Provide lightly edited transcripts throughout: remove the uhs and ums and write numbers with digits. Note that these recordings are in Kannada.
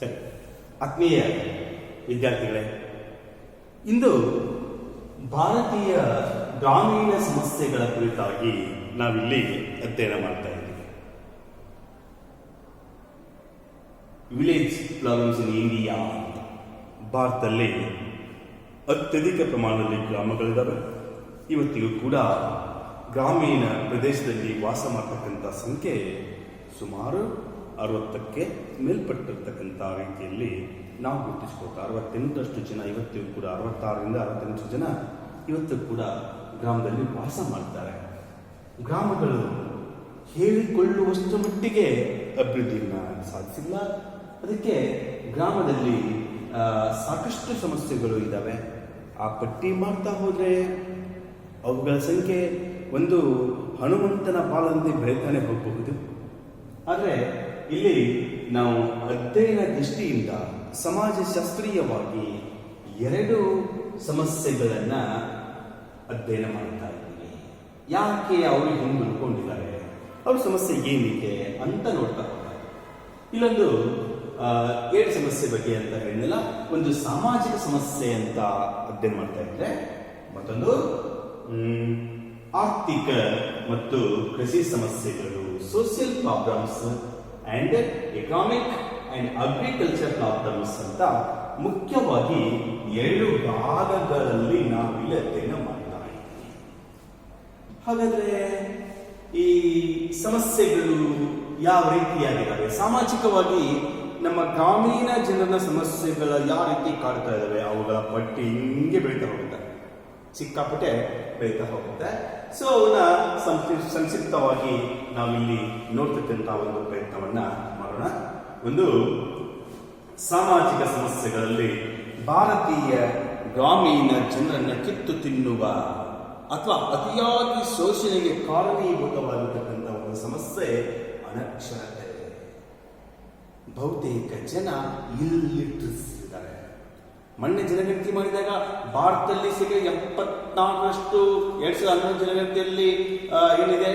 ಸರಿ, ಆತ್ಮೀಯ ವಿದ್ಯಾರ್ಥಿಗಳೇ, ಇಂದು ಭಾರತೀಯ ಗ್ರಾಮೀಣ ಸಮಸ್ಯೆಗಳ ಕುರಿತಾಗಿ ನಾವಿಲ್ಲಿ ಅಧ್ಯಯನ ಮಾಡ್ತಾ ಇದ್ದೀವಿ. Village problems in India. ಭಾರತದಲ್ಲಿ ಅತ್ಯಧಿಕ ಪ್ರಮಾಣದಲ್ಲಿ ಗ್ರಾಮಗಳಿದ್ದಾವೆ. ಇವತ್ತಿಗೂ ಕೂಡ ಗ್ರಾಮೀಣ ಪ್ರದೇಶದಲ್ಲಿ ವಾಸ ಮಾಡ್ತಕ್ಕಂಥ ಸಂಖ್ಯೆ ಸುಮಾರು 60ಕ್ಕೆ ಮೇಲ್ಪಟ್ಟಿರ್ತಕ್ಕಂಥ ರೀತಿಯಲ್ಲಿ ನಾವು ಗುರುತಿಸ್ಕೋತಾ 68ರಷ್ಟು ಜನ ಇವತ್ತಿಗೂ ಕೂಡ 66ರಿಂದ 68 ಜನ ಇವತ್ತು ಕೂಡ ಗ್ರಾಮದಲ್ಲಿ ವಾಸ ಮಾಡ್ತಾರೆ. ಗ್ರಾಮಗಳು ಹೇಳಿಕೊಳ್ಳುವಷ್ಟು ಮಟ್ಟಿಗೆ ಅಭಿವೃದ್ಧಿಯನ್ನು ಸಾಧಿಸಿಲ್ಲ. ಅದಕ್ಕೆ ಗ್ರಾಮದಲ್ಲಿ ಸಾಕಷ್ಟು ಸಮಸ್ಯೆಗಳು ಇದ್ದಾವೆ. ಆ ಪಟ್ಟಿ ಮಾಡ್ತಾ ಹೋದರೆ ಅವುಗಳ ಸಂಖ್ಯೆ ಒಂದು ಹನುಮಂತನ ಬಾಲದಂತೆ ಬೆಳೀತಾನೆ ಹೋಗಬಹುದು. ಆದರೆ ಇಲ್ಲಿ ನಾವು ಅಧ್ಯಯನ ದೃಷ್ಟಿಯಿಂದ ಸಮಾಜಶಾಸ್ತ್ರೀಯವಾಗಿ 2 ಸಮಸ್ಯೆಗಳನ್ನು ಅಧ್ಯಯನ ಮಾಡ್ತಾ ಇದ್ದೀವಿ. ಯಾಕೆ ಅವರು ಹಿಂದುಳ್ಕೊಂಡಿದ್ದಾರೆ, ಅವ್ರ ಸಮಸ್ಯೆ ಏನಿದೆ ಅಂತ ನೋಡ್ತಾ ಹೋಗ್ತಾರೆ. ಇಲ್ಲೊಂದು 7 ಸಮಸ್ಯೆ ಬಗ್ಗೆ ಅಂತ ಹೇಳಿಲ್ಲ, ಒಂದು ಸಾಮಾಜಿಕ ಸಮಸ್ಯೆ ಅಂತ ಅಧ್ಯಯನ ಮಾಡ್ತಾ ಇದ್ರೆ, ಮತ್ತೊಂದು ಆರ್ಥಿಕ ಮತ್ತು ಕೃಷಿ ಸಮಸ್ಯೆಗಳು, social problems and economic and agriculture problems ಅಂತ ಮುಖ್ಯವಾಗಿ 2 ಭಾಗಗಳಲ್ಲಿ ನಾವು ಇಲ್ಲಿ ಅಧ್ಯಯನ ಮಾಡ್ತಾ ಇದ್ದೀವಿ. ಹಾಗಾದ್ರೆ ಈ ಸಮಸ್ಯೆಗಳು ಯಾವ ರೀತಿಯಾಗಿದ್ದಾವೆ, ಸಾಮಾಜಿಕವಾಗಿ ನಮ್ಮ ಗ್ರಾಮೀಣ ಜನರ ಸಮಸ್ಯೆಗಳ ಯಾವ ರೀತಿ ಕಾಡ್ತಾ ಇದ್ದಾವೆ, ಅವುಗಳ ಪಟ್ಟಿ ಹಿಂಗೆ ಬೆಳೀತಾ ಹೋಗುತ್ತೆ, ಸಿಕ್ಕಾಪಟ್ಟೆ ಬೆಳೀತಾ ಹೋಗುತ್ತೆ. ಸೊ ಅವನ್ನ ಸಂಕ್ಷಿಪ್ತವಾಗಿ ನಾವಿಲ್ಲಿ ನೋಡ್ತಕ್ಕಂಥ ಒಂದು ಪ್ರಯತ್ನವನ್ನ ಮಾಡೋಣ. ಒಂದು ಸಾಮಾಜಿಕ ಸಮಸ್ಯೆಗಳಲ್ಲಿ ಭಾರತೀಯ ಗ್ರಾಮೀಣ ಜನರನ್ನ ಕಿತ್ತು ತಿನ್ನುವ ಅಥವಾ ಅತಿಯಾಗಿ ಶೋಷಣೆಗೆ ಕಾರಣೀಭೂತವಾಗಿರ್ತಕ್ಕಂಥ ಒಂದು ಸಮಸ್ಯೆ ಅನಕ್ಷರತೆ. ಬಹುತೇಕ ಜನ ಇಲ್ಲಿಟ್ರಸ್ ಇದ್ದಾರೆ. ಮೊನ್ನೆ ಜನಗಣತಿ ಮಾಡಿದಾಗ ಭಾರತದಲ್ಲಿ 74% 2011 ಜನಗಣತಿಯಲ್ಲಿ ಏನಿದೆ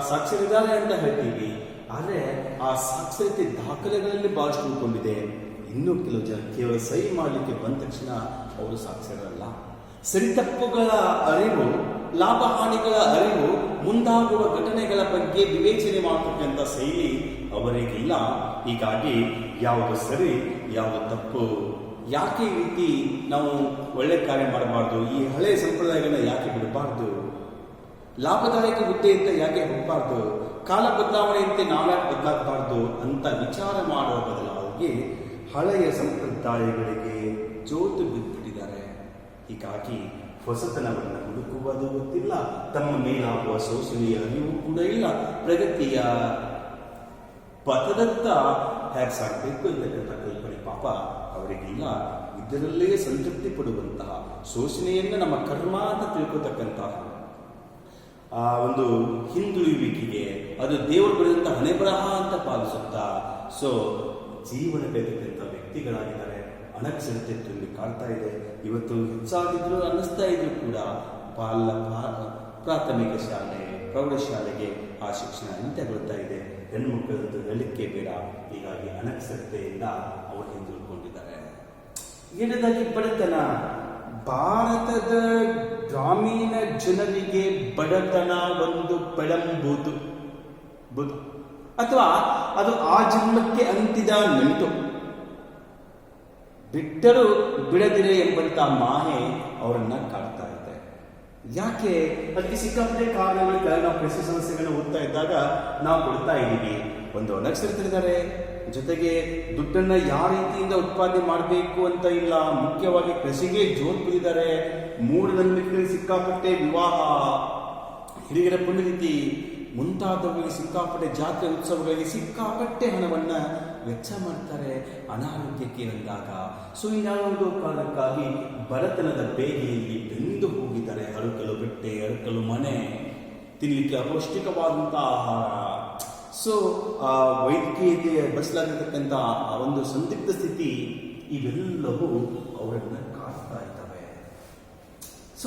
ಸಾಕ್ಷರರಿದ್ದಾರೆ ಅಂತ ಹೇಳ್ತೀವಿ. ಆದರೆ ಆ ಸಾಕ್ಷರತೆ ದಾಖಲೆಗಳಲ್ಲಿ ಬಹಳಷ್ಟು ಉಳ್ಕೊಂಡಿದೆ. ಇನ್ನೂ ಕೆಲವು ಜನ ಕೇವಲ ಸಹಿ ಮಾಡಲಿಕ್ಕೆ ಬಂದ ತಕ್ಷಣ ಅವರು ಸಾಕ್ಷರರಲ್ಲ. ಸರಿತಪ್ಪುಗಳ ಅರಿವು, ಲಾಭ ಹಾನಿಗಳ ಅರಿವು, ಮುಂದಾಗುವ ಘಟನೆಗಳ ಬಗ್ಗೆ ವಿವೇಚನೆ ಮಾಡತಕ್ಕಂಥ ಶೈಲಿ ಅವರಿಗಿಲ್ಲ. ಹೀಗಾಗಿ ಯಾವುದು ಸರಿ ಯಾವುದು ತಪ್ಪು, ಯಾಕೆ ಈ ರೀತಿ ನಾವು ಒಳ್ಳೆ ಕಾರ್ಯ ಮಾಡಬಾರ್ದು, ಈ ಹಳೆಯ ಸಂಪ್ರದಾಯಗಳನ್ನ ಯಾಕೆ ಬಿಡಬಾರ್ದು, ಲಾಭದಾಯಕ ಹುದ್ದೆ ಅಂತ ಯಾಕೆ ಹೋಗಬಾರ್ದು, ಕಾಲ ಬದಲಾವಣೆಯಂತೆ ನಾವ್ಯಾಕೆ ಬದಲಾಗಬಾರ್ದು ಅಂತ ವಿಚಾರ ಮಾಡುವ ಬದಲಾಗಿ ಹಳೆಯ ಸಂಪ್ರದಾಯಗಳಿಗೆ ಜೋತು ಬಿದ್ದುಬಿಟ್ಟಿದ್ದಾರೆ. ಹೀಗಾಗಿ ಹೊಸತನವನ್ನು ಹುಡುಕುವುದು ಗೊತ್ತಿಲ್ಲ, ತಮ್ಮ ಮೇಲಾಗುವ ಶೋಷಣೆಯ ಅರಿವು ಕೂಡ ಇಲ್ಲ, ಪ್ರಗತಿಯ ಪಥದತ್ತ ಹೇಗೆ ಸಾಗಬೇಕು ಅಂತಕ್ಕಂಥ ಕಲ್ಪನೆ ಪಾಪ ಅವರಿಗಿಲ್ಲ. ಇದರಲ್ಲೇ ಸಂತೃಪ್ತಿ ಪಡುವಂತಹ, ಶೋಷಣೆಯನ್ನು ನಮ್ಮ ಕರ್ಮ ಅಂತ ತಿಳ್ಕೊತಕ್ಕಂತಹ ಆ ಒಂದು ಹಿಂದುಳಿಯುವಿಕೆಗೆ ಅದು ದೇವರು ಬರೆದಂಥ ಹಣೆ ಬರಹ ಅಂತ ಪಾಲಿಸುತ್ತಾ ಜೀವನ ಬೆಳೆದಂಥ ವ್ಯಕ್ತಿಗಳಾಗಿದ್ದಾರೆ. ಅನಕ್ಷರತೆ ತುಂಬಿ ಕಾಡ್ತಾ ಇದೆ. ಇವತ್ತು ಹೆಚ್ಚಾಗಿದ್ರು ಅನ್ನಿಸ್ತಾ ಇದ್ರು ಕೂಡ ಪ್ರಾಥಮಿಕ ಶಾಲೆ, ಪ್ರೌಢಶಾಲೆಗೆ ಆ ಶಿಕ್ಷಣ ಅಂತ್ಯಗೊಳ್ತಾ ಇದೆ. ಹೆಣ್ಣು ಮಕ್ಕಳಂತೂ ಹೇಳಲಿಕ್ಕೆ ಬೇಡ. ಹೀಗಾಗಿ ಅನಕ್ಷರತೆಯಿಂದ ಅವರು ಹಿಂದುಳ್ಕೊಂಡಿದ್ದಾರೆ. ಎರಡದಾಗಿ ಬಡತನ. ಭಾರತದ ಗ್ರಾಮೀಣ ಜನರಿಗೆ ಬಡತನ ಒಂದು ಬೆಳಂಬುದು ಅಥವಾ ಅದು ಆ ಜನ್ಮಕ್ಕೆ ಅಂತಿದ ನಂಟು. ಬಿಟ್ಟರೂ ಬಿಡದಿರೆ ಎಂಬಂತ ಮಾಹೆ ಅವರನ್ನ ಕಾಡ್ತಾ ಇದೆ. ಯಾಕೆ? ಅದಕ್ಕೆ ಸಿಕ್ಕಾಪಟ್ಟೆ ಕಾರಣಗಳು. ನಾವು ಕೃಷಿ ಸಮಸ್ಯೆಗಳನ್ನ ಓದ್ತಾ ಇದ್ದಾಗ ನಾವು ಕೊಡ್ತಾ ಇದ್ದೀವಿ. ಒಂದು ಅನಕ್ಷರರಿದ್ದಾರೆ, ಜೊತೆಗೆ ದುಡ್ಡನ್ನ ಯಾವ ರೀತಿಯಿಂದ ಉತ್ಪಾದನೆ ಮಾಡಬೇಕು ಅಂತ ಇಲ್ಲ. ಮುಖ್ಯವಾಗಿ ಕೃಷಿಗೆ ಜೋರು ಬಿದ್ದಿದ್ದಾರೆ. ಮೂಢನಂಬಿಕೆಗಳಿಗೆ ಸಿಕ್ಕಾಪಟ್ಟೆ, ವಿವಾಹ, ಹಿರಿಯರ ಪುಣ್ಯತಿಥಿ ಮುಂತಾದವುಗಳಿಗೆ ಸಿಕ್ಕಾಪಟ್ಟೆ, ಜಾತ್ರೆ ಉತ್ಸವಗಳಿಗೆ ಸಿಕ್ಕಾಪಟ್ಟೆ ಹಣವನ್ನ ವೆಚ್ಚ ಮಾಡ್ತಾರೆ ಅನಾರೋಗ್ಯಕ್ಕೆ ಬಂದಾಗ. ಇನ್ಯಾವುದೋ ಕಾರಣಕ್ಕಾಗಿ ಬಡತನದ ಬೇಗೆಯಲ್ಲಿ ಬೆಂದು ಹೋಗಿದ್ದಾರೆ. ಅರಕಲು ಬಟ್ಟೆ, ಅರಕಲು ಮನೆ, ತಿನ್ನಲಿಕ್ಕೆ ಅಪೌಷ್ಟಿಕವಾದಂತಹ ಆಹಾರ. ವೈದ್ಯಕೀಯತೆ ಬಳಸಲಾಗಿರ್ತಕ್ಕಂಥ ಆ ಒಂದು ಸಂದಿಗ್ಧ ಸ್ಥಿತಿ, ಇವೆಲ್ಲವೂ ಅವರನ್ನು ಕಾಡ್ತಾ ಇದ್ದಾವೆ.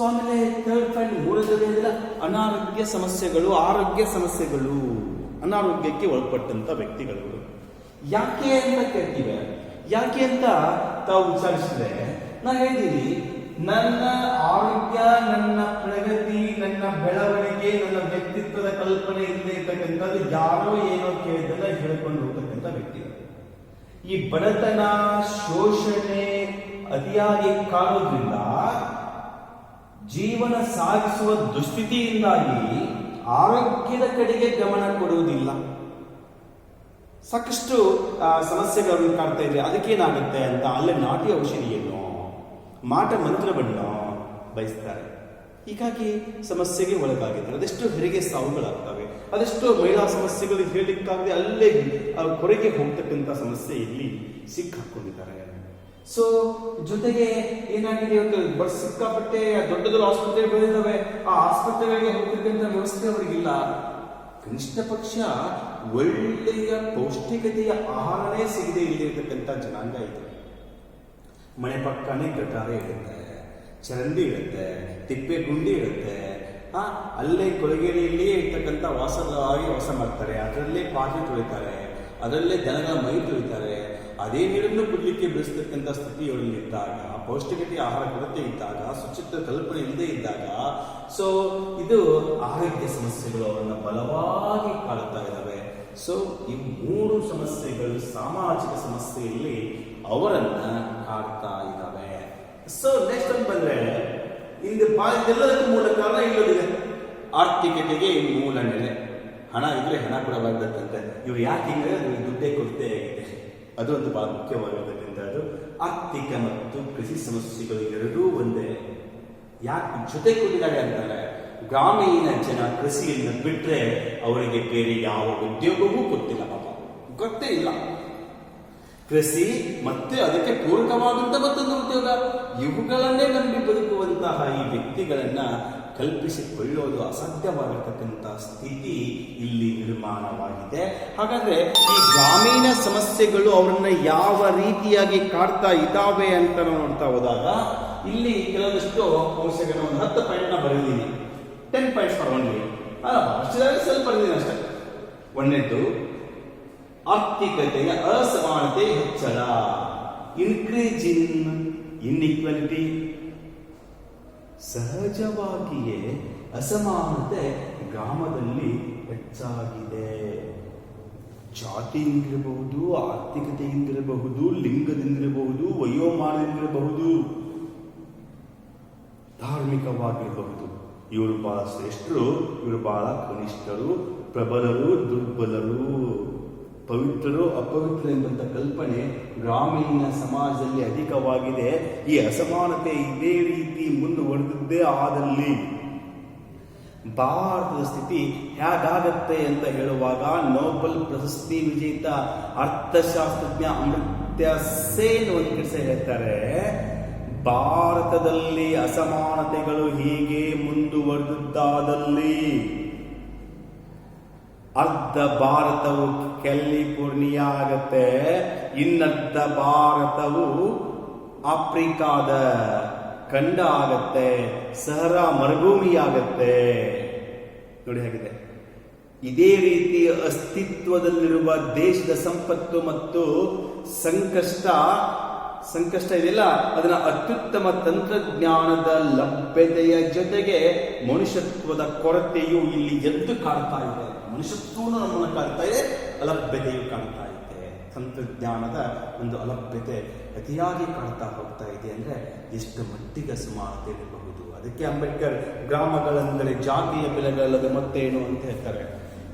ಆಮೇಲೆ ಥರ್ಡ್ ಪಾಯಿಂಟ್, ಮೂರನೇದೆಲ್ಲ ಅನಾರೋಗ್ಯ ಸಮಸ್ಯೆಗಳು, ಆರೋಗ್ಯ ಸಮಸ್ಯೆಗಳು, ಅನಾರೋಗ್ಯಕ್ಕೆ ಒಳಪಟ್ಟಂತ ವ್ಯಕ್ತಿಗಳು. ಯಾಕೆ ಅಂತ ಕೇಳ್ತೀವಿ. ಯಾಕೆ ಅಂತ ತಾವು ವಿಚಾರಿಸಿದ್ರೆ ನಾ ಹೇಳಿದ್ದೀನಿ, ನನ್ನ ಆರೋಗ್ಯ, ನನ್ನ ಪ್ರಗತಿ, ನನ್ನ ಬೆಳವಣಿಗೆ, ನನ್ನ ವ್ಯಕ್ತಿತ್ವದ ಕಲ್ಪನೆ ಇಲ್ಲದೆ ಇರ್ತಕ್ಕಂಥದ್ದು ಯಾರೋ ಏನೋ ಕೇಳಿದೆಲ್ಲ ಹೇಳ್ಕೊಂಡು ಹೋಗ್ತಕ್ಕಂಥ ವ್ಯಕ್ತಿ. ಈ ಬಡತನ, ಶೋಷಣೆ ಅತಿಯಾಗಿ ಕಾಣೋದ್ರಿಂದ ಜೀವನ ಸಾಗಿಸುವ ದುಸ್ಥಿತಿಯಿಂದಾಗಿ ಆರೋಗ್ಯದ ಕಡೆಗೆ ಗಮನ ಕೊಡುವುದಿಲ್ಲ. ಸಾಕಷ್ಟು ಸಮಸ್ಯೆಗಳನ್ನು ಕಾಡ್ತಾ ಇದೆ. ಅದಕ್ಕೇನಾಗುತ್ತೆ ಅಂತ ಅಲ್ಲೇ ನಾಟಿ ಔಷಧಿಯನ್ನು, ಮಾಟ ಮಂತ್ರವನ್ನು ಬಯಸ್ತಾರೆ. ಹೀಗಾಗಿ ಸಮಸ್ಯೆಗೆ ಒಳಗಾಗಿದ್ದಾರೆ. ಅದೆಷ್ಟು ಹೆರಿಗೆ ಸಾವುಗಳಾಗ್ತವೆ, ಅದೆಷ್ಟು ಮಹಿಳಾ ಸಮಸ್ಯೆಗಳು ಹೇಳಲಿಕ್ಕಾಗದೆ ಅಲ್ಲೇ ಹೊರಗೆ ಹೋಗ್ತಕ್ಕಂಥ ಸಮಸ್ಯೆ ಇಲ್ಲಿ ಸಿಕ್ಕಾಕೊಂಡಿದ್ದಾರೆ. ಸೊ ಜೊತೆಗೆ ಏನಾಗಿದೆ, ಇವತ್ತು ಸಿಕ್ಕಾಪಟ್ಟೆ ದೊಡ್ಡ ದೊಡ್ಡ ಆಸ್ಪತ್ರೆಗಳಿದ್ದಾವೆ. ಆ ಆಸ್ಪತ್ರೆಗಳಿಗೆ ಹೋಗ್ತಕ್ಕಂಥ ವ್ಯವಸ್ಥೆ ಅವರಿಗಿಲ್ಲ. ಕನಿಷ್ಠ ಪಕ್ಷ ಒಳ್ಳೆಯ ಪೌಷ್ಟಿಕತೆಯ ಆಹಾರನೇ ಸಿಗದೆ ಇಲ್ಲಿರ್ತಕ್ಕಂಥ ಜನಾಂಗ ಇದೆ. ಮನೆ ಪಕ್ಕನೇ ಗಟಾರ ಇರುತ್ತೆ, ಚರಂಡಿ ಇರುತ್ತೆ, ತಿಪ್ಪೆ ಗುಂಡಿ ಇರುತ್ತೆ. ಅಲ್ಲೇ ಕೊಳಗೇರಿಯಲ್ಲಿಯೇ ಇರ್ತಕ್ಕಂಥ ವಾಸ ಮಾಡ್ತಾರೆ. ಅದರಲ್ಲೇ ಪಾತ್ರೆ ತೊಳಿತಾರೆ, ಅದರಲ್ಲೇ ದನಗಳ ಮೈ ತೊಳಿತಾರೆ. ಅದೇ ನೀರನ್ನು ಕುಡ್ಲಿಕ್ಕೆ ಬೆಳೆಸ್ತಕ್ಕಂಥ ಸ್ಥಿತಿಯೊಳಗಿದ್ದಾಗ, ಪೌಷ್ಟಿಕತೆಯ ಆಹಾರ ಕೊರತೆ ಇದ್ದಾಗ, ಸ್ವಚ್ಛತೆ ಕಲ್ಪನೆ ಇಲ್ಲದೆ ಇದ್ದಾಗ, ಸೊ ಇದು ಆರೋಗ್ಯ ಸಮಸ್ಯೆಗಳು ಅವರನ್ನು ಬಲವಾಗಿ ಕಾಡುತ್ತಾ ಇದ್ದಾವೆ. ಸೊ ಈ ಮೂರು ಸಮಸ್ಯೆಗಳು ಸಾಮಾಜಿಕ ಸಮಸ್ಯೆಯಲ್ಲಿ ಅವರನ್ನ ಕಾಡ್ತಾ ಇದ್ದಾವೆ. ಸೊ ನೆಕ್ಸ್ಟ್ ಅಂತ ಬಂದ್ರೆ, ಇದೆಲ್ಲದಕ್ಕೂ ಮೂಲ ಕಾರಣ ಇಲ್ಲದಿದೆ. ಆರ್ಥಿಕತೆಗೆ ಮೂಲ ನೆಲೆ. ಹಣ ಇದ್ರೆ ಹಣ ಕೊಡಬಾರ್ದಂತೆ. ಇವ್ರು ಯಾಕೆ ಹಿಂಗೆ ದುಡ್ಡೇ ಕೊರತೆ ಆಗಿದೆ. ಅದು ಒಂದು ಬಹಳ ಮುಖ್ಯವಾಗಿರ್ತಕ್ಕಂಥದ್ದು. ಆರ್ಥಿಕ ಮತ್ತು ಕೃಷಿ ಸಮಸ್ಯೆಗಳು ಎರಡೂ ಒಂದೇ. ಯಾಕೆ ಜೊತೆ ಕೊಟ್ಟಿದ್ದಾರೆ ಅಂತಾರೆ, ಗ್ರಾಮೀಣ ಜನ ಕೃಷಿಯನ್ನು ಬಿಟ್ರೆ ಅವರಿಗೆ ಬೇರೆ ಯಾವ ಉದ್ಯೋಗವೂ ಗೊತ್ತಿಲ್ಲ. ಪಾಪ ಗೊತ್ತೇ ಇಲ್ಲ. ಕೃಷಿ ಮತ್ತೆ ಅದಕ್ಕೆ ಪೂರಕವಾದಂತ ಮತ್ತೊಂದು ಉದ್ಯೋಗ, ಇವುಗಳನ್ನೇ ನಂಬಿ ಬದುಕುವಂತಹ ಈ ವ್ಯಕ್ತಿಗಳನ್ನ ಕಲ್ಪಿಸಿಕೊಳ್ಳೋದು ಅಸಾಧ್ಯವಾಗಿರ್ತಕ್ಕಂಥ ಸ್ಥಿತಿ ಇಲ್ಲಿ ನಿರ್ಮಾಣವಾಗಿದೆ. ಹಾಗಾದ್ರೆ ಈ ಗ್ರಾಮೀಣ ಸಮಸ್ಯೆಗಳು ಅವರನ್ನ ಯಾವ ರೀತಿಯಾಗಿ ಕಾಡ್ತಾ ಇದ್ದಾವೆ ಅಂತ ನಾವು ನೋಡ್ತಾ ಹೋದಾಗ, ಇಲ್ಲಿ ಕೆಲವೊಂದಿಷ್ಟು ಅಂಶಗಳನ್ನ ಒಂದು 10 ಪಾಯಿಂಟ್ ಬರೆದಿದ್ದೀನಿ. 10 ಪಾಯಿಂಟ್ಸ್ ಬರೋನ್ಲಿ ಸ್ವಲ್ಪ ಬರೆದಿದ್ದೀನಿ ಅಷ್ಟೇ. ಒಂದನೇದು ಆರ್ಥಿಕತೆಯ ಅಸಮಾನತೆ ಹೆಚ್ಚಳ, ಇನ್ಕ್ರೀಸ್ ಇನ್ ಇನ್ಇಕ್ವಾಲಿಟಿ. ಸಹಜವಾಗಿಯೇ ಅಸಮಾನತೆ ಗ್ರಾಮದಲ್ಲಿ ಹೆಚ್ಚಾಗಿದೆ. ಜಾತಿಯಿಂದಿರಬಹುದು, ಆರ್ಥಿಕತೆಯಿಂದಿರಬಹುದು, ಲಿಂಗದಿಂದಿರಬಹುದು, ವಯೋಮಾನದಿಂದಿರಬಹುದು, ಧಾರ್ಮಿಕವಾಗಿರಬಹುದು. ಇವರು ಬಹಳ ಶ್ರೇಷ್ಠರು, ಇವರು ಬಹಳ ಕನಿಷ್ಠರು, ಪ್ರಬಲರು, ದುರ್ಬಲರು, ಪವಿತ್ರರು, ಅಪವಿತ್ರ ಎಂಬಂತ ಕಲ್ಪನೆ ಗ್ರಾಮೀಣ ಸಮಾಜದಲ್ಲಿ ಅಧಿಕವಾಗಿದೆ. ಈ ಅಸಮಾನತೆ ಇದೇ ರೀತಿ ಮುಂದುವರೆದಿದ್ದೇ ಆದಲ್ಲಿ ಭಾರತದ ಸ್ಥಿತಿ ಹೇಗಾಗತ್ತೆ ಅಂತ ಹೇಳುವಾಗ, ನೋಬೆಲ್ ಪ್ರಶಸ್ತಿ ವಿಜೇತ ಅರ್ಥಶಾಸ್ತ್ರಜ್ಞ ಅಮರ್ತ್ಯ ಸೇನ್ ಒಂದು ಕೆಲಸ ಹೇಳ್ತಾರೆ, ಭಾರತದಲ್ಲಿ ಅಸಮಾನತೆಗಳು ಹೀಗೆ ಮುಂದುವರೆದಿದ್ದಾದಲ್ಲಿ ಅರ್ಧ ಭಾರತವು ಕ್ಯಾಲಿಫೋರ್ನಿಯಾ ಆಗತ್ತೆ, ಇನ್ನರ್ಧ ಭಾರತವು ಆಫ್ರಿಕಾದ ಖಂಡ ಆಗತ್ತೆ, ಸಹರಾ ಮರುಭೂಮಿ ಆಗತ್ತೆ. ನೋಡಿ ಹೇಗಿದೆ. ಇದೇ ರೀತಿ ಅಸ್ತಿತ್ವದಲ್ಲಿರುವ ದೇಶದ ಸಂಪತ್ತು ಮತ್ತು ಸಂಕಷ್ಟ ಇದೆಯಲ್ಲ, ಅದನ್ನ ಅತ್ಯುತ್ತಮ ತಂತ್ರಜ್ಞಾನದ ಲಭ್ಯತೆಯ ಜೊತೆಗೆ ಮನುಷ್ಯತ್ವದ ಕೊರತೆಯು ಇಲ್ಲಿ ಎದ್ದು ಕಾಡ್ತಾ ಇದೆ. ಮನುಷ್ಯತ್ವವನ್ನು ನಮ್ಮನ್ನು ಕಾಡ್ತಾ ಇದೆ, ಅಲಭ್ಯತೆಯು ಕಾಡ್ತಾ ಇದೆ. ತಂತ್ರಜ್ಞಾನದ ಒಂದು ಅಲಭ್ಯತೆ ಅತಿಯಾಗಿ ಕಾಡ್ತಾ ಹೋಗ್ತಾ ಇದೆ. ಅಂದ್ರೆ ಎಷ್ಟು ಮಟ್ಟಿಗೆ ಅಸಮಾನತೆ ಇರಬಹುದು. ಅದಕ್ಕೆ ಅಂಬೇಡ್ಕರ್ ಗ್ರಾಮಗಳೆಂದರೆ ಜಾತಿಯ ಬೆಲೆಗಳಲ್ಲದೆ ಮತ್ತೇನು ಅಂತ ಹೇಳ್ತಾರೆ.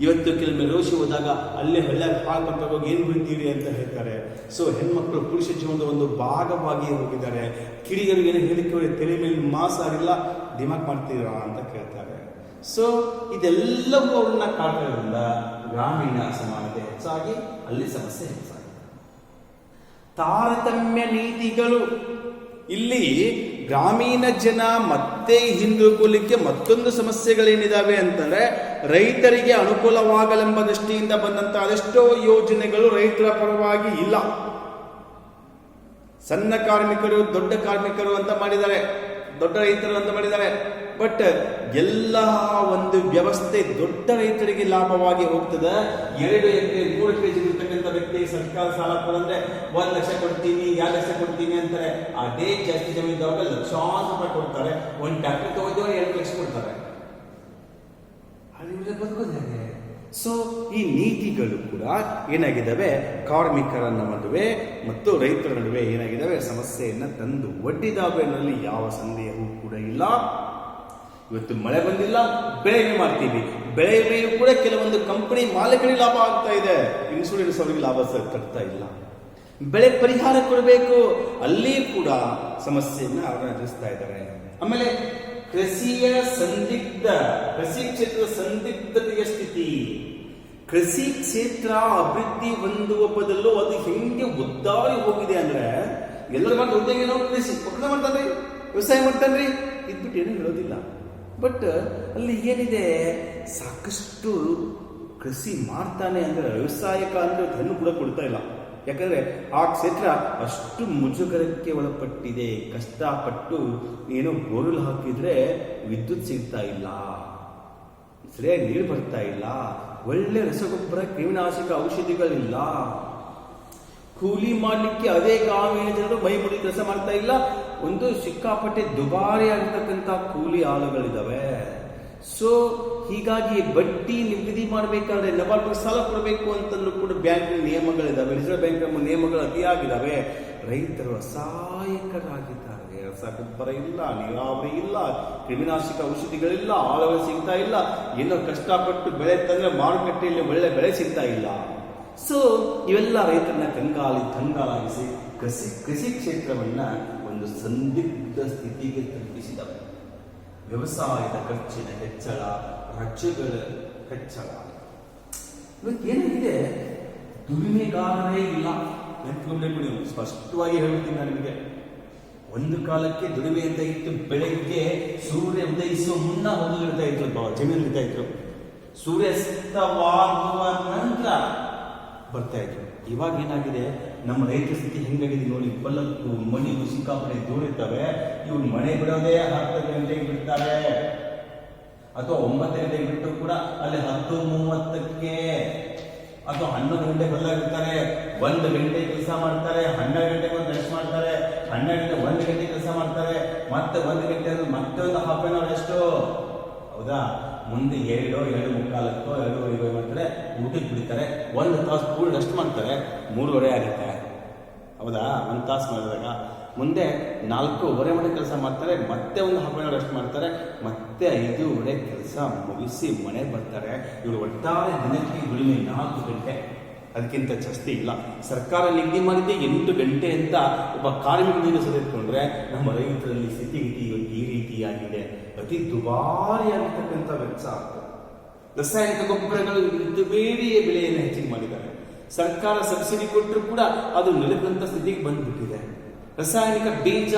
ಇವತ್ತು ಕೆಲವೊಮ್ಮೆ ರೋಷಿ ಹೋದಾಗ ಅಲ್ಲೇ ಹಳ್ಳ್ಯಾಗ ಹಾಕೊಂಡು ಹೋಗಿ ಏನು ಬಿಡ್ತೀರಿ ಅಂತ ಹೇಳ್ತಾರೆ. ಸೊ ಹೆಣ್ಮಕ್ಳು ಪುರುಷ ಜೀವನದ ಒಂದು ಭಾಗವಾಗಿ ಹೋಗಿದ್ದಾರೆ. ಕಿಡಿಗರಿಗೆ ಏನು ಹೇಳಿಕೆ ತಲೆ ಮೇಲೆ ಮಾಸಾರಿಲ್ಲ, ದಿಮಾಕ್ ಮಾಡ್ತೀರಾ ಅಂತ ಕೇಳ್ತಾರೆ. ಸೊ ಇದೆಲ್ಲವೂ ಅವ್ರನ್ನ ಕಾಡ್ತಾ ಗ್ರಾಮೀಣ ಅಸಮಾನತೆ ಹೆಚ್ಚಾಗಿ ಅಲ್ಲಿ ಸಮಸ್ಯೆ ಹೆಚ್ಚಾಗಿದೆ. ತಾರತಮ್ಯ ನೀತಿಗಳು, ಇಲ್ಲಿ ಗ್ರಾಮೀಣ ಜನ ಮತ್ತೆ ಹಿಂದುಳಿಲಿಕ್ಕೆ ಮತ್ತೊಂದು ಸಮಸ್ಯೆಗಳೇನಿದಾವೆ ಅಂತಂದ್ರೆ, ರೈತರಿಗೆ ಅನುಕೂಲವಾಗಲೆಂಬ ದೃಷ್ಟಿಯಿಂದ ಬಂದಂತ ಅದೆಷ್ಟೋ ಯೋಜನೆಗಳು ರೈತರ ಪರವಾಗಿ ಇಲ್ಲ. ಸಣ್ಣ ಕಾರ್ಮಿಕರು, ದೊಡ್ಡ ಕಾರ್ಮಿಕರು ಅಂತ ಮಾಡಿದ್ದಾರೆ, ದೊಡ್ಡ ರೈತರು ಅಂತ ಮಾಡಿದ್ದಾರೆ. ಬಟ್ ಎಲ್ಲ ಒಂದು ವ್ಯವಸ್ಥೆ ದೊಡ್ಡ ರೈತರಿಗೆ ಲಾಭವಾಗಿ ಹೋಗ್ತದೆ. 2 ಎಕರೆ 3 ಎಕರೆ ಇರ್ತಕ್ಕಂಥ ವ್ಯಕ್ತಿಗೆ ಸರ್ಕಾರ ಸಾಲ ಕೊಡಂದ್ರೆ 1 ಲಕ್ಷ ಕೊಡ್ತೀನಿ 2 ಲಕ್ಷ ಕೊಡ್ತೀನಿ ಅಂತಾರೆ. ಅದೇ ಜಾಸ್ತಿ ಜಮೀನು ಇದ್ದವಾಗ ಲಕ್ಷಾಂತರ ರೂಪಾಯಿ ಕೊಡ್ತಾರೆ. ಒಂದು ಟ್ರ್ಯಾಕ್ಟರ್ ತಗೊಂಡಿವಾಗ 2 ಲಕ್ಷ ಕೊಡ್ತಾರೆ. ಅದು ಬದುಕೋದು ಹೇಗೆ? ಸೊ ಈ ನೀತಿಗಳು ಕೂಡ ಏನಾಗಿದ್ದಾವೆ, ಕಾರ್ಮಿಕರ ನಡುವೆ ಮತ್ತು ರೈತರ ನಡುವೆ ಏನಾಗಿದ್ದಾವೆ, ಸಮಸ್ಯೆಯನ್ನು ತಂದು ಒಡ್ಡಿದಾವೆ ಅನ್ನೋದ್ರಲ್ಲಿ ಯಾವ ಸಂದೇಹವೂ ಕೂಡ ಇಲ್ಲ. ಇವತ್ತು ಮಳೆ ಬಂದಿಲ್ಲ, ಬೆಳೆ ವಿಮೆ ಮಾಡ್ತೀವಿ. ಬೆಳೆ ವಿಮೆಯೂ ಕೂಡ ಕೆಲವೊಂದು ಕಂಪನಿ ಮಾಲೀಕರಿಗೆ ಲಾಭ ಆಗ್ತಾ ಇದೆ, ಇನ್ಶೂರೆನ್ಸ್ ಅವರಿಗೆ ಲಾಭ ತರ್ತಾ ಇಲ್ಲ. ಬೆಳೆ ಪರಿಹಾರ ಕೊಡಬೇಕು, ಅಲ್ಲಿ ಕೂಡ ಸಮಸ್ಯೆಯನ್ನು ಅವರು ಎದುರಿಸ್ತಾ ಇದ್ದಾರೆ. ಆಮೇಲೆ ಕೃಷಿ ಕ್ಷೇತ್ರದ ಸಂದಿಗ್ಧತೆಯ ಸ್ಥಿತಿ. ಕೃಷಿ ಕ್ಷೇತ್ರ ಅಭಿವೃದ್ಧಿ ಹೊಂದುವ ಬದಲು ಅದು ಹೆಂಗೆ ಒದ್ದಾಡಿ ಹೋಗಿದೆ ಅಂದ್ರೆ, ಎಲ್ಲರ ಮಾಡಿ ಉದ್ಯೋಗ ಕೃಷಿ ಒಕ್ಕಣೆ ಮಾಡ್ತಾನ್ರಿ, ವ್ಯವಸಾಯ ಮಾಡ್ತಾನ್ರಿ, ಇದ್ಬಿಟ್ಟು ಏನೂ ಹೇಳೋದಿಲ್ಲ. ಬಟ್ ಅಲ್ಲಿ ಏನಿದೆ, ಸಾಕಷ್ಟು ಕೃಷಿ ಮಾಡ್ತಾನೆ ಅಂದ್ರೆ ವ್ಯವಸಾಯಕ ಅಂದ್ರೆ ಹಣ್ಣು ಕೂಡ ಕೊಡ್ತಾ ಇಲ್ಲ. ಯಾಕಂದ್ರೆ ಆ ಕ್ಷೇತ್ರ ಅಷ್ಟು ಮುಜುಗರಕ್ಕೆ ಒಳಪಟ್ಟಿದೆ. ಕಷ್ಟಪಟ್ಟು ಏನೋ ಬೋರ್ವೆಲ್ ಹಾಕಿದ್ರೆ ವಿದ್ಯುತ್ ಸಿಗ್ತಾ ಇಲ್ಲ, ಸರಿಯಾಗಿ ನೀರು ಬರ್ತಾ ಇಲ್ಲ, ಒಳ್ಳೆ ರಸಗೊಬ್ಬರ ಕ್ರಿಮಿನಾಶಕ ಔಷಧಿಗಳಿಲ್ಲ, ಕೂಲಿ ಮಾಡಲಿಕ್ಕೆ ಅದೇ ಗ್ರಾಮೀಣ ಜನರು ಮೈ ಮುಡಿ ಕೆಲಸ ಮಾಡ್ತಾ ಇಲ್ಲ. ಒಂದು ಸಿಕ್ಕಾಪಟ್ಟೆ ದುಬಾರಿ ಆಗಿರ್ತಕ್ಕಂಥ ಕೂಲಿ ಆಳುಗಳಿದ್ದಾವೆ. ಸೊ ಹೀಗಾಗಿ ಬಡ್ಡಿ ನಿಗದಿ ಮಾಡಬೇಕಾದ್ರೆ ನಬಾರ್ಡ್ ಸಾಲ ಕೊಡಬೇಕು ಅಂತಂದ್ರೂ ಕೂಡ ಬ್ಯಾಂಕ್ ನಿಯಮಗಳಿದ್ದಾವೆ, ರಿಸರ್ವ್ ಬ್ಯಾಂಕ್ ನಿಯಮಗಳು ಅತಿಯಾಗಿದ್ದಾವೆ. ರೈತರು ಅಸಹಾಯಕರಾಗಿದ್ದಾರೆ. ರಸಗೊಬ್ಬರ ಇಲ್ಲ, ನೀರಾವರಿ ಇಲ್ಲ, ಕ್ರಿಮಿನಾಶಕ ಔಷಧಿಗಳಿಲ್ಲ, ಆಳುಗಳು ಸಿಗ್ತಾ ಇಲ್ಲ, ಏನೋ ಕಷ್ಟಪಟ್ಟು ಬೆಳೆ ತಂದ್ರೆ ಮಾರುಕಟ್ಟೆಯಲ್ಲಿ ಒಳ್ಳೆ ಬೆಳೆ ಸಿಗ್ತಾ ಇಲ್ಲ. ಸೊ ಇವೆಲ್ಲ ರೈತರನ್ನ ಕಂಗಾಲಾಗಿಸಿ ಕೃಷಿ ಕ್ಷೇತ್ರವನ್ನ ಒಂದು ಸಂದಿಗ್ಧ ಸ್ಥಿತಿಗೆ ತಲುಪಿಸಿದವೆ. ವ್ಯವಸಾಯದ ಖರ್ಚಿನ ಹೆಚ್ಚಳ, ರಾಜ್ಯಗಳ ಹೆಚ್ಚಳ. ಇವತ್ತೇನಾಗಿದೆ, ದುಡಿಮೆಗಾರರೇ ಇಲ್ಲ. ನೆನಪುಗೊಂಡು ಸ್ಪಷ್ಟವಾಗಿ ಹೇಳ್ತೀನಿ ನಾನು ನಿಮಗೆ. ಒಂದು ಕಾಲಕ್ಕೆ ದುಡಿಮೆ ಅಂತ ಇತ್ತು. ಬೆಳಗ್ಗೆ ಸೂರ್ಯ ಉದಯಿಸುವ ಮುನ್ನ ಹೊಲಿಡ್ತಾ ಇದ್ರು, ಜಮೀನು ಇರ್ತಾ ಇದ್ರು. ಸೂರ್ಯಾಸ್ತವಾಗುವ ನಂತರ ಬರ್ತಾ ಇದ್ರು. ಇವಾಗ ಏನಾಗಿದೆ, ನಮ್ಮ ರೈತರ ಸ್ಥಿತಿ ಹೆಂಗಾಗಿದೆ ನೋಡಿ. ಬಲ್ಲಕ್ಕೂ ಮನೆಗೂ ಸಿಕ್ಕಾಪಟ್ಟೆ ದೂರ ಇರ್ತವೆ. ಇವ್ರು ಮನೆ ಬಿಡೋದೇ 10 ಗಂಟೆಗೆ ಬಿಡ್ತಾರೆ, ಅಥವಾ 9 ಗಂಟೆಗೆ ಬಿಟ್ಟು ಕೂಡ ಅಲ್ಲಿ 10:30ಕ್ಕೆ ಅಥವಾ 11 ಗಂಟೆಗೆ ಹೊಲ್ಲಾಗಿರ್ತಾರೆ. 1 ಗಂಟೆ ಕೆಲಸ ಮಾಡ್ತಾರೆ, 12 ಗಂಟೆಗೆ ಒಂದು ರೆಸ್ಟ್ ಮಾಡ್ತಾರೆ, 12 ಗಂಟೆ 1 ಗಂಟೆ ಕೆಲಸ ಮಾಡ್ತಾರೆ, ಮತ್ತೆ 1 ಗಂಟೆ ಮತ್ತೆ ಒಂದು ಹಾಫ್ ಆನ್ ಅವರ್ ರೆಸ್ಟು. ಹೌದಾ? ಮುಂದೆ 2:45 2:25 ಮಾಡ್ತಾರೆ, ಊಟಕ್ಕೆ ಬಿಡ್ತಾರೆ, 1 ತಾಸು ಪೂರ್ಣ ರೆಸ್ಟ್ ಮಾಡ್ತಾರೆ, 3:30 ಆಗುತ್ತೆ. ಹೌದಾ? 1 ತಾಸು ಮಾಡಿದಾಗ ಮುಂದೆ 4:15 ಮನೆ ಕೆಲಸ ಮಾಡ್ತಾರೆ, ಮತ್ತೆ ಒಂದು ಹಾಫ್ ಆನ್ ಅವರ್ ರೆಸ್ಟ್ ಮಾಡ್ತಾರೆ, ಮತ್ತೆ 5:30 ಕೆಲಸ ಮುಗಿಸಿ ಮನೆ ಬರ್ತಾರೆ. ಇವರು ಒಟ್ಟಾರೆ ದಿನಕ್ಕೆ ದುಡಿಮೆ 4 ಗಂಟೆ, ಅದಕ್ಕಿಂತ ಜಾಸ್ತಿ ಇಲ್ಲ. ಸರ್ಕಾರ ನಿಗದಿ ಮಾಡಿದ್ದೆ 8 ಗಂಟೆ ಅಂತ. ಒಬ್ಬ ಕಾರ್ಮಿಕನಿಂದ ಸರಿಕೊಂಡ್ರೆ ನಮ್ಮ ರೈತರಲ್ಲಿ ಸ್ಥಿತಿಗತಿ ಇವತ್ತು ಈ ರೀತಿಯಾಗಿದೆ. ಅತಿ ದುಬಾರಿಯಾಗಿರ್ತಕ್ಕಂಥ ವೆಚ್ಚ ಆಗ್ತದೆ. ರಾಸಾಯನಿಕ ಗೊಬ್ಬರಗಳು ಬೇರೆಯ ಬೆಲೆಯನ್ನು ಹೆಚ್ಚಿಗೆ ಮಾಡಿದ್ದಾರೆ. ಸರ್ಕಾರ ಸಬ್ಸಿಡಿ ಕೊಟ್ಟರು ಕೂಡ ಅದು ನಿಲ್ಲದಂತ ಸ್ಥಿತಿಗೆ ಬಂದ್ಬಿಟ್ಟಿದೆ. ರಾಸಾಯನಿಕ ಬೀಜ,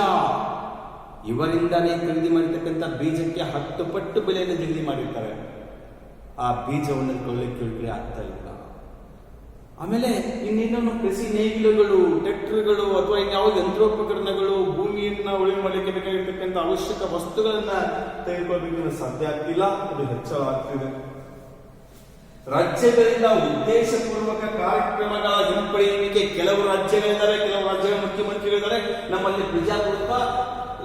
ಇವರಿಂದಾನೇ ಖರೀದಿ ಮಾಡಿರ್ತಕ್ಕಂಥ ಬೀಜಕ್ಕೆ 10 ಪಟ್ಟು ಬೆಲೆಯನ್ನು ನಿಗದಿ ಮಾಡಿರ್ತಾರೆ. ಆ ಬೀಜವನ್ನು ಕೊಳ್ಳಿಕ್ಕೆ ಆಗ್ತಾ ಇಲ್ಲ. ಆಮೇಲೆ ಇನ್ನೇನೋ ಕೃಷಿ ನೇಗಿಲುಗಳು, ಟ್ರ್ಯಾಕ್ಟರ್ಗಳು ಅಥವಾ ಇನ್ಯಾವುದೇ ಯಂತ್ರೋಪಕರಣಗಳು, ಭೂಮಿಯನ್ನ ಉಳುಮೆ ಮಾಡಲಿಕ್ಕೆ ಬೇಕಾಗಿರ್ತಕ್ಕಂಥ ಅವಶ್ಯಕ ವಸ್ತುಗಳನ್ನ ತೆಗೆದುಕೊಳ್ಳಬೇಕು ಸಾಧ್ಯ ಆಗ್ತಿಲ್ಲ. ಅದು ಹೆಚ್ಚಳ ಆಗ್ತಿದೆ. ರಾಜ್ಯಗಳಿಂದ ಉದ್ದೇಶಪೂರ್ವಕ ಕಾರ್ಯಕ್ರಮಗಳ ಹಿಂಪಡೆಯುವಿಕೆ. ಕೆಲವು ರಾಜ್ಯಗಳಿದ್ದಾರೆ, ಕೆಲವು ರಾಜ್ಯಗಳ ಮುಖ್ಯಮಂತ್ರಿಗಳಿದ್ದಾರೆ. ನಮ್ಮಲ್ಲಿ ಪ್ರಜಾಪ್ರಭುತ್ವ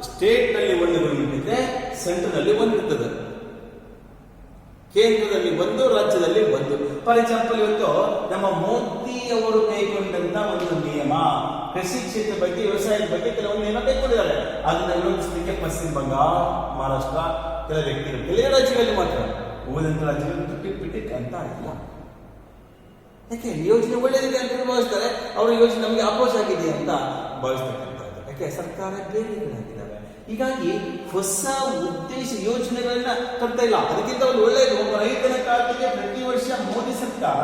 ಸ್ಟೇಟ್ ನಲ್ಲಿ ಒಂದು ಗೌರ್ಮೆಂಟ್ ಇದೆ, ಸೆಂಟ್ರಲ್ ನಲ್ಲಿ ಒಂದಿರ್ತದೆ, ಕೇಂದ್ರದಲ್ಲಿ ಒಂದು, ರಾಜ್ಯದಲ್ಲಿ ಒಂದು. ಫಾರ್ ಎಕ್ಸಾಂಪಲ್, ಇವತ್ತು ನಮ್ಮ ಮೋದಿ ಅವರು ಕೈಗೊಂಡಂತ ಒಂದು ನಿಯಮ, ಕೃಷಿ ಕ್ಷೇತ್ರ ಬಗ್ಗೆ, ವ್ಯವಸಾಯದ ಬಗ್ಗೆ ಕೆಲವೊಂದು ನಿಯಮ ಕೈಗೊಂಡಿದ್ದಾರೆ. ಅದನ್ನ ವಿರೋಧಿಸಲಿಕ್ಕೆ ಪಶ್ಚಿಮ ಬಂಗಾಳ, ಮಹಾರಾಷ್ಟ್ರ, ಕೆಲ ವ್ಯಕ್ತಿಗಳು, ಕೆಲವೇ ರಾಜ್ಯಗಳಲ್ಲಿ ಮಾತ್ರ, ಉಳಿದಂತ ರಾಜ್ಯಗಳು ಪಿಟಿಕ್ ಅಂತ ಇಲ್ಲ. ಯಾಕೆ ಯೋಜನೆ ಒಳ್ಳೆಯದಿದೆ ಅಂತ ಭಾವಿಸ್ತಾರೆ, ಅವರ ಯೋಜನೆ ನಮಗೆ ಅಪೋಸ್ ಆಗಿದೆ ಅಂತ ಭಾವಿಸ್ತಕ್ಕಂಥದ್ದು. ಯಾಕೆ ಸರ್ಕಾರ ಬೇರೆಗಳಾಗಿದ್ದಾವೆ. ಹೀಗಾಗಿ ಹೊಸ ಉದ್ದೇಶ ಯೋಜನೆಗಳನ್ನ ತರ್ತಾ ಇಲ್ಲ. ಅದಕ್ಕಿಂತ ಒಂದು ಒಳ್ಳೆಯದು, ಒಬ್ಬ ರೈತನ ಖಾತೆಗೆ ಪ್ರತಿ ವರ್ಷ ಮೋದಿ ಸರ್ಕಾರ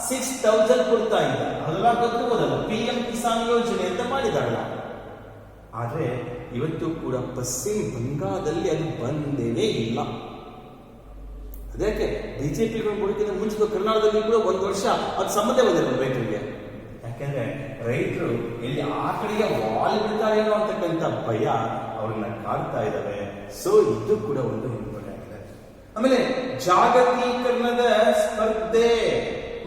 6,000 ಕೊಡ್ತಾ ಇಲ್ಲ. ಅದೆಲ್ಲ ಗೊತ್ತಿರ್ಬೋದಲ್ಲ, PM ಕಿಸಾನ್ ಯೋಜನೆ ಅಂತ ಮಾಡಿದಾರಲ್ಲ. ಆದ್ರೆ ಇವತ್ತು ಕೂಡ ಪಶ್ಚಿಮ ಬಂಗಾಳದಲ್ಲಿ ಅದು ಬಂದೇನೇ ಇಲ್ಲ. ಅದಕ್ಕೆ ಬಿಜೆಪಿ ಕೊಡೋಕ್ಕಿಂತ ಮುಂಚಿತ ಕರ್ನಾಟಕದಲ್ಲಿ ಕೂಡ 1 ವರ್ಷ ಅದು ಸಂಬಂಧ ಬಂದಿಲ್ಲ ರೈತರಿಗೆ. ಯಾಕೆಂದ್ರೆ ರೈತರು ಎಲ್ಲಿ ಆ ಕಡೆಗೆ ವಾಲ್ ಬಿಡ್ತಾರೇನೋ ಅಂತಕ್ಕಂಥ ಭಯ ಅವ್ರನ್ನ ಕಾಡ್ತಾ ಇದ್ದಾವೆ. ಸೊ ಇದು ಕೂಡ ಒಂದು ಇಂಪಾರ್ಟೆಂಟ್ ಆಗಿದೆ. ಆಮೇಲೆ ಜಾಗತೀಕರಣದ ಸ್ಪರ್ಧೆ,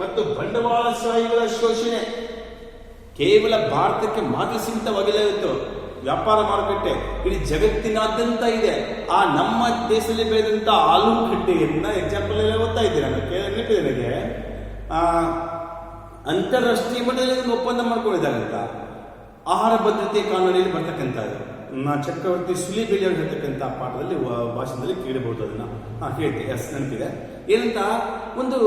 ಮತ್ತು ಬಂಡವಾಳಶಾಹಿಗಳ ಶೋಷಣೆ ಕೇವಲ ಭಾರತಕ್ಕೆ ಮಾತ್ರ ಸೀಮಿತವಾಗಿಲ್ಲ. ಇವತ್ತು ವ್ಯಾಪಾರ ಮಾರುಕಟ್ಟೆ ಇಡೀ ಜಗತ್ತಿನಾದ್ಯಂತ ಇದೆ. ಆ ನಮ್ಮ ದೇಶದಲ್ಲಿ ಬೆಳೆದಂತ ಆಲೂಗಡ್ಡೆಯನ್ನ ಎಕ್ಸಾಂಪಲ್ ಎಲ್ಲ ಓದ್ತಾ ಇದ್ದೀನಿ ನಾನು, ನೆನಪಿದೆ ನನಗೆ. ಅಂತಾರಾಷ್ಟ್ರೀಯ ಮಟ್ಟದಲ್ಲಿ ಒಂದು ಒಪ್ಪಂದ ಮಾಡ್ಕೊಂಡಿದ್ದಾರಂತ ಆಹಾರ ಭದ್ರತೆ ಕಾನೂನಲ್ಲಿ ಬರ್ತಕ್ಕಂಥದ್ದು. ಚಕ್ರವರ್ತಿ ಸುಲಿಬೆಲೆ ಹೇಳ್ತಕ್ಕಂಥ ಪಾಠದಲ್ಲಿ ಭಾಷಣದಲ್ಲಿ ಕೇಳಬಹುದು. ಅದನ್ನ ಕೇಳ್ತೆ, ಎಸ್ ನೆನಪಿದೆ. ಏನಂತ ಒಂದು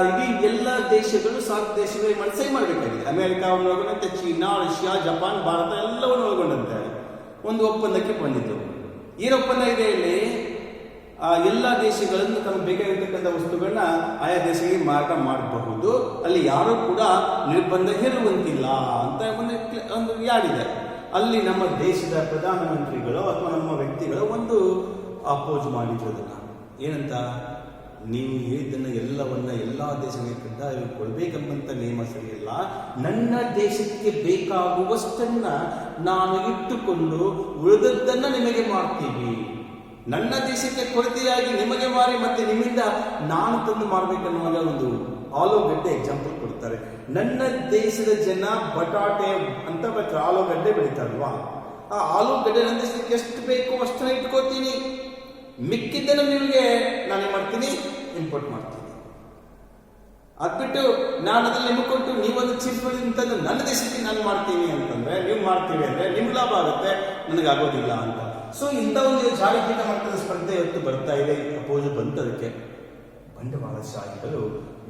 ಇಡೀ ಎಲ್ಲ ದೇಶಗಳು ಸಾರ್ಕ್ ದೇಶಗಳು ಸಹಿ ಮಾಡಬೇಕಾಗಿದೆ. ಅಮೆರಿಕಾವನ್ನು ಒಳಗೊಂಡಂತೆ ಚೀನಾ, ರಷ್ಯಾ, ಜಪಾನ್, ಭಾರತ ಎಲ್ಲವನ್ನು ಒಳಗೊಂಡಂತೆ ಒಂದು ಒಪ್ಪಂದಕ್ಕೆ ಬಂದಿದ್ದು. ಏನು ಒಪ್ಪಂದ ಇದೆ ಇಲ್ಲಿ? ಎಲ್ಲ ದೇಶಗಳನ್ನು ತಮಗೆ ಬೇಕಾಗಿರ್ತಕ್ಕಂಥ ವಸ್ತುಗಳನ್ನ ಆಯಾ ದೇಶಗಳಿಗೆ ಮಾರಾಟ ಮಾಡಬಹುದು, ಅಲ್ಲಿ ಯಾರೂ ಕೂಡ ನಿರ್ಬಂಧ ಹೇರುವಂತಿಲ್ಲ ಅಂತ ಒಂದು ಯಾರಿದೆ. ಅಲ್ಲಿ ನಮ್ಮ ದೇಶದ ಪ್ರಧಾನಮಂತ್ರಿಗಳು ಅಥವಾ ನಮ್ಮ ವ್ಯಕ್ತಿಗಳು ಒಂದು ಅಪೋಸ್ ಮಾಡಿರೋದನ್ನ ಏನಂತ, ನೀವು ಹೇಳಿದ್ದನ್ನು ಎಲ್ಲವನ್ನ ಎಲ್ಲ ದೇಶಗಳಿಗೆ ಕಡ್ಡಾಯ ಕೊಡಬೇಕೆಂಬಂತ ನಿಯಮ ಸರಿಯಿಲ್ಲ. ನನ್ನ ದೇಶಕ್ಕೆ ಬೇಕಾಗುವಷ್ಟನ್ನ ನಾನು ಇಟ್ಟುಕೊಂಡು ಉಳಿದದ್ದನ್ನ ನಿಮಗೆ ಮಾಡ್ತೀವಿ. ನನ್ನ ದೇಶಕ್ಕೆ ಕೊರತೆಯಾಗಿ ನಿಮಗೆ ಮಾರಿ ಮತ್ತೆ ನಿಮ್ಮಿಂದ ನಾನು ತಂದು ಮಾಡಬೇಕನ್ನುವಾಗ ಒಂದು ಆಲೂಗಡ್ಡೆ ಎಕ್ಸಾಂಪಲ್ ಕೊಡ್ತಾರೆ. ನನ್ನ ದೇಶದ ಜನ ಬಟಾಟೆ ಅಂತ ಆಲೂಗಡ್ಡೆ ಬೆಳೀತಾರಲ್ವಾ, ಆ ಆಲೂಗಡ್ಡೆ ನನ್ನ ದೇಶಕ್ಕೆ ಎಷ್ಟು ಬೇಕು ಅಷ್ಟನ್ನ ಇಟ್ಕೋತೀನಿ, ಮಿಕ್ಕಿದ್ದನ್ನು ನಿಮಗೆ ನಾನೇ ಮಾಡ್ತೀನಿ, ಇಂಪೋರ್ಟ್ ಮಾಡ್ತೀನಿ. ಅದ್ಬಿಟ್ಟು ನಾನು ಅದ್ರಲ್ಲಿ ನಿಮಗೆ ಕೊಟ್ಟು ನೀವೊಂದು ಚಿಪ್ಸ್ ಅಂತಂದು ನನ್ನ ದೇಶಕ್ಕೆ ನಾನು ಮಾಡ್ತೀನಿ ಅಂತಂದ್ರೆ, ನೀವು ಮಾಡ್ತೀವಿ ಅಂದ್ರೆ ನಿಮ್ಗೆ ಲಾಭ ಆಗುತ್ತೆ, ನನಗಾಗೋದಿಲ್ಲ ಅಂತ. ಸೊ ಇಂಥ ಒಂದು ಜಾಗತಿಕ ಮಟ್ಟದ ಸ್ಪರ್ಧೆ ಇವತ್ತು ಬರ್ತಾ ಇದೆ. ಅಪೋಸ್ ಬಂತದಕ್ಕೆ ಬಂಡವಾಳಶಾಹಿಗಳು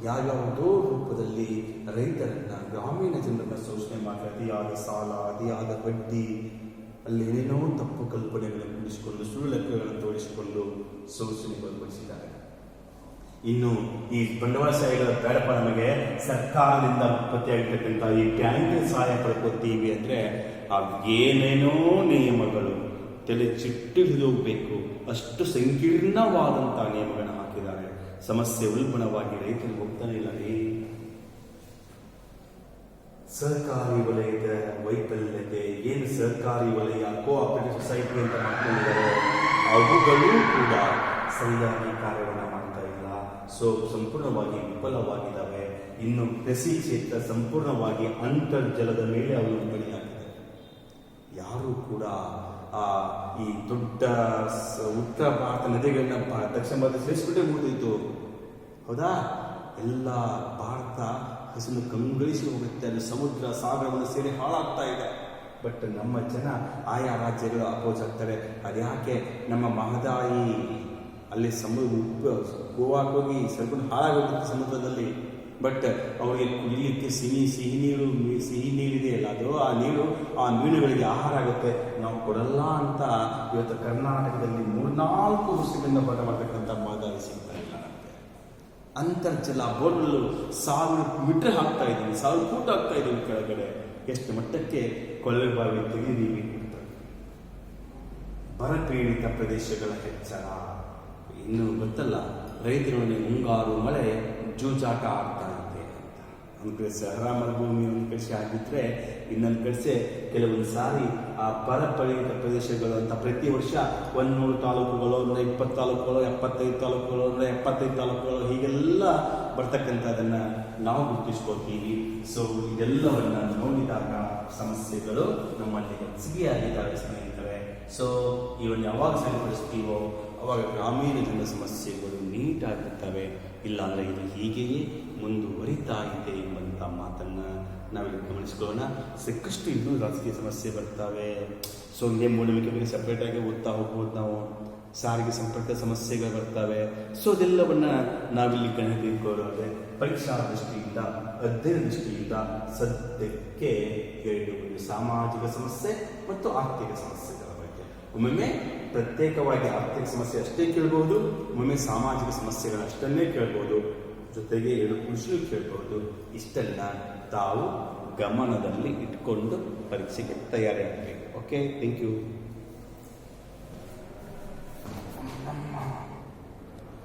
ಯಾವ್ಯಾವುದೋ ರೂಪದಲ್ಲಿ ರೈತರನ್ನ, ಗ್ರಾಮೀಣ ಜನರನ್ನ ಶೋಷಣೆ ಮಾಡಿ ಅತಿಯಾದ ಸಾಲ, ಅತಿಯಾದ ಬಡ್ಡಿ, ಅಲ್ಲಿ ಏನೇನೋ ತಪ್ಪು ಕಲ್ಪನೆಗಳನ್ನು ಕೂಡಿಸಿಕೊಂಡು, ಸುಳ್ಳು ಲೆಕ್ಕಗಳನ್ನು ತೋರಿಸಿಕೊಂಡು ಶೋಷಣೆಗೊಳಪಡಿಸಿದ್ದಾರೆ. ಇನ್ನು ಈ ಬಂಡವಾಳಶಾಹಿಗಳ ಬೇಡಪ್ಪ, ನಮಗೆ ಸರ್ಕಾರದಿಂದ ಉತ್ಪತ್ತಿಯಾಗಿರ್ತಕ್ಕಂಥ ಈ ಬ್ಯಾಂಕಿನ ಸಹಾಯ ಪಡ್ಕೋತೀವಿ ಅಂದ್ರೆ ಏನೇನೋ ನಿಯಮಗಳು ತಲೆ ಚಿಟ್ಟು ಹಿಡಿದೋಗ್ಬೇಕು, ಅಷ್ಟು ಸಂಕೀರ್ಣವಾದಂತಹ ನಿಯಮಗಳನ್ನು ಹಾಕಿದ್ದಾರೆ. ಸಮಸ್ಯೆ ಉಲ್ಬಣವಾಗಿ ರೈತರಿಗೆ ಹೋಗ್ತಾನೆ ಇಲ್ಲ ರೀ. ಸರ್ಕಾರಿ ವಲಯದ ವೈಫಲ್ಯತೆ, ಏನು ಸರ್ಕಾರಿ ವಲಯ ಕೋಆಪರೇಟಿವ್ ಸೊಸೈಟಿ ಅಂತ ಮಾಡ್ಕೊಂಡಿದ್ದಾರೆ, ಅವುಗಳೂ ಕೂಡ ಸರಿಯಾಗಿ ಕಾರ್ಯವನ್ನು ಮಾಡ್ತಾ ಇಲ್ಲ. ಸೊ ಸಂಪೂರ್ಣವಾಗಿ ವಿಫಲವಾಗಿದ್ದಾವೆ. ಇನ್ನು ಕೃಷಿ ಕ್ಷೇತ್ರ ಸಂಪೂರ್ಣವಾಗಿ ಅಂತರ್ಜಲದ ಮೇಲೆ ಅವಲಂಬನೆಯಾಗಿದೆ. ಯಾರು ಕೂಡ ಈ ದೊಡ್ಡ ಉತ್ತರ ಭಾರತ ನದಿಗಳನ್ನ ದಕ್ಷಿಣ ಭಾರತ ಸೇರಿಸ್ಬಿಟ್ಟೆ ಮುಗಿದಿತ್ತು, ಹೌದಾ? ಎಲ್ಲ ಭಾರತ ಹಸಿರು ಕಂಗೊಳಿಸಿ ಹೋಗುತ್ತೆ, ಅಲ್ಲಿ ಸಮುದ್ರ ಸಾಗರವನ್ನು ಸೇರಿ ಹಾಳಾಗ್ತಾ ಇದೆ. ಬಟ್ ನಮ್ಮ ಜನ ಆಯಾ ರಾಜ್ಯಗಳು ಅಪೋಸ್ ಆಗ್ತಾರೆ. ಅದ್ಯಾಕೆ? ನಮ್ಮ ಮಹದಾಯಿ ಅಲ್ಲಿ ಗೋವಾಕ್ಕೆ ಹೋಗಿ ಸ್ವಲ್ಪ ಹಾಳಾಗೋಗುತ್ತೆ ಸಮುದ್ರದಲ್ಲಿ. ಬಟ್ ಅವರಿಗೆ ಕುಡಿಯಲಿಕ್ಕೆ ಸಿಹಿ ನೀರಿದೆಯಲ್ಲ, ಅದು ಆ ಮೀನುಗಳಿಗೆ ಆಹಾರ ಆಗುತ್ತೆ, ನಾವು ಕೊಡಲ್ಲ ಅಂತ ಇವತ್ತು ಕರ್ನಾಟಕದಲ್ಲಿ 3-4 ವರ್ಷಗಳಿಂದ ಬರತಕ್ಕಂಥ ಮಹದಾಯಿ ಸಿಗ್ತಾ ಇಲ್ಲ. ಅಂತರ್ಜಲ ಬೋರ್ವೆಲ್ಲು 1000 ಮೀಟರ್ ಹಾಕ್ತಾ ಇದ್ದೀವಿ, 1000 ಫೂಟ್ ಹಾಕ್ತಾ ಇದ್ದೀವಿ ಕೆಳಗಡೆ. ಎಷ್ಟು ಮಟ್ಟಕ್ಕೆ ಕೊಳವೆ ಬಾವಿ ತೆಗೆದೀವಿ. ಬರಪೀಡಿತ ಪ್ರದೇಶಗಳ ಹೆಚ್ಚಳ ಇನ್ನು ಗೊತ್ತಲ್ಲ, ರೈತರೊಡನೆ ಮುಂಗಾರು ಮಳೆ ಜೂಜಾಟ ಆಗ್ತಾ ಇದೆ ಅಂತ. ಒಂದು ಕಡೆ ಸಹರಾ ಮರುಭೂಮಿ ಒಂದು ಕಡೆ ಆಗಿದ್ರೆ, ಇನ್ನೊಂದು ಕಡೆ ಕೆಲವೊಂದು ಸಾರಿ ಆ ಬರಪೀಡಿತ ಪ್ರದೇಶಗಳು ಅಂತ ಪ್ರತಿ ವರ್ಷ 100 ತಾಲೂಕುಗಳು, 120 ತಾಲೂಕುಗಳು, 75 ತಾಲೂಕುಗಳು, 175 ತಾಲೂಕುಗಳು ಹೀಗೆಲ್ಲ ಬರ್ತಕ್ಕಂಥದ್ದನ್ನ ನಾವು ಗುರುತಿಸ್ಕೊಳ್ತೀವಿ. ಸೊ ಇದೆಲ್ಲವನ್ನ ನೋಡಿದಾಗ ಸಮಸ್ಯೆಗಳು ನಮ್ಮಲ್ಲಿ ಹೆಚ್ಚಿಗೆಯಾಗಿದ್ದಾವೆ ಸ್ನೇಹಿತರೆ. ಸೊ ಇವನ್ನ ಯಾವಾಗ ಸರಿಪಡಿಸ್ತೀವೋ ಅವಾಗ ಗ್ರಾಮೀಣ ಜನರ ಸಮಸ್ಯೆಗಳು ನೀಟಾಗಿರ್ತವೆ. ಇಲ್ಲಾಂದರೆ ಇದು ಹೀಗೆಯೇ ಮುಂದುವರಿತಾ ಇದೆ ಎಂಬಂಥ ಮಾತನ್ನು ನಾವಿಲ್ಲಿ ಗಮನಿಸ್ಕೊಳ್ಳೋಣ. ಸಾಕಷ್ಟು ಇನ್ನೂ ರಾಜಕೀಯ ಸಮಸ್ಯೆ ಬರ್ತವೆ. ಸೊ ಹಂಗೆ ಮೂಢನಂಬಿಕೆ ಬಗ್ಗೆ ಸಪ್ರೇಟಾಗಿ ಓದ್ತಾ ಹೋಗ್ಬೋದು ನಾವು. ಸಾರಿಗೆ ಸಂಪರ್ಕ ಸಮಸ್ಯೆಗಳು ಬರ್ತವೆ. ಸೊ ಅದೆಲ್ಲವನ್ನ ನಾವಿಲ್ಲಿ ಗಣನೆಗೆ ಪರೀಕ್ಷಾ ದೃಷ್ಟಿಯಿಂದ, ಅಧ್ಯಯನ ದೃಷ್ಟಿಯಿಂದ ಸದ್ಯಕ್ಕೆ ಹೇಳಿಕೊಂಡು ಸಾಮಾಜಿಕ ಸಮಸ್ಯೆ ಮತ್ತು ಆರ್ಥಿಕ ಸಮಸ್ಯೆಗಳ ಬಗ್ಗೆ ಒಮ್ಮೊಮ್ಮೆ ಪ್ರತ್ಯೇಕವಾಗಿ ಆರ್ಥಿಕ ಸಮಸ್ಯೆ ಅಷ್ಟೇ ಕೇಳ್ಬೋದು, ಒಮ್ಮೊಮ್ಮೆ ಸಾಮಾಜಿಕ ಸಮಸ್ಯೆಗಳಷ್ಟನ್ನೇ ಕೇಳ್ಬೋದು, ಜೊತೆಗೆ 2 ಕೃಷಿ ಕೇಳ್ಬೋದು. ಇಷ್ಟೆಲ್ಲ ತಾವು ಗಮನದಲ್ಲಿ ಇಟ್ಕೊಂಡು ಪರೀಕ್ಷೆಗೆ ತಯಾರಿ ಆಗಬೇಕು. Okay, thank you.